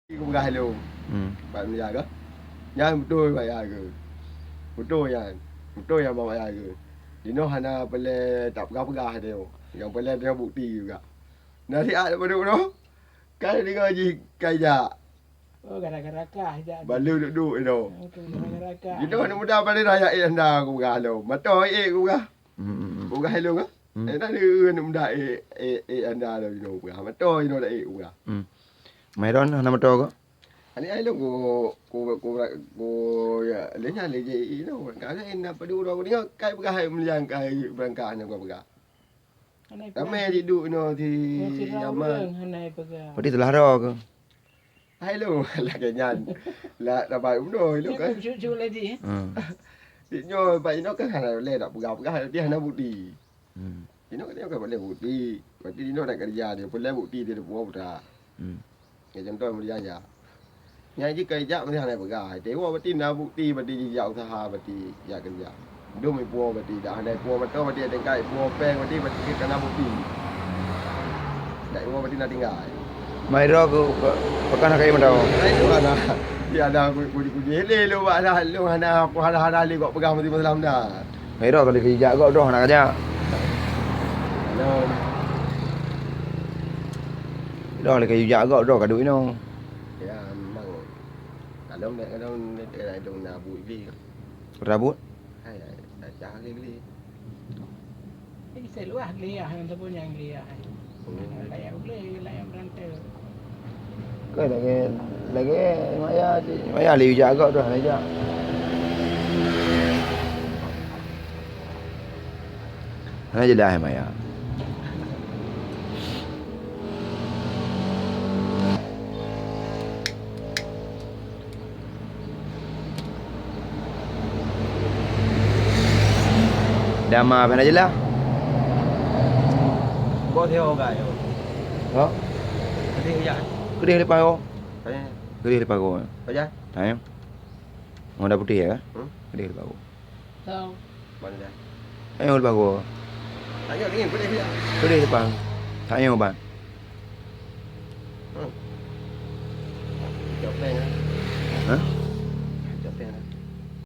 Cũng gai luôn. Bạn bây giờ đó. Nhà một đôi vậy ai rồi. Một đôi à. Một đôi à mà vậy ai rồi. Di no hana pele tak pegang-pegang dia. Yang pele dia bukti juga. Nanti ada pada no. Kan dia ngaji kaya. Oh, gara-gara kah je. Balu duduk itu. Gara-gara kah. Di no mudah pada raya anda aku galau. Matoi aku ga. Aku ga hello ga. Nak dia mudah anda lo no ga. Matoi no dah aku ga. Mày đó nó nằm trâu có Ani ai lo ko ya lenya leje ino kan ina padu ro ni kai pegang meliang kai berangkat ni ko pegang. Ramai di duk no thì zaman. Berarti telah ada ke Hai lo là cái nhàn là bài đúng rồi lúc ấy. Chú lấy gì? Thì nhoi bài nó cái hàng lên đọc gặp cái hàng tiền nó bút đi. Thì nó cái vấn đề bút đi, và đi nó lại cái gì thì phần lên bút đi thì được mua ra. Cái chúng tôi mới ra nhà. Nhà chứ cây dạo cái hàng này phải gài, thế qua tin nào bút đi và đi dạo tha hà và đi nhà cái nhà. Đúng mình mua và đi đã này mua mà tôi mà đi đến cái mua pen và đi và cái nào bút đi. Đại mua và đi nào đi gài. Mày đó pakai nak kayak mana Đấy lu ana. Dia ada ku jele lu ada lu ana li kok pegang mati malam dah. Mày đó kalau kerja kau doh nak kerja Hello. đó là kerja kau doh kat duit no Ya memang. Kalau ni dong na bui li. rabut Hai cha ke li. Ini seluah liah yang tu yang liah. Layak boleh layak berantai. cái maya liu kerja kau doh nak kerja Hanya jelas maya Dama apa jelas Có theo gài rồi. đó Đi vậy. cứ đi lepas kau Phải cứ đi lepas kau phải chứ. Tanya Mau putih ya Hmm? Cứ đi lepas kau Tahu. Mana dah. Ayo lepas kau Tanya ni boleh dia. Cứ đi lepas Tanya bạn Chọc pen á. hả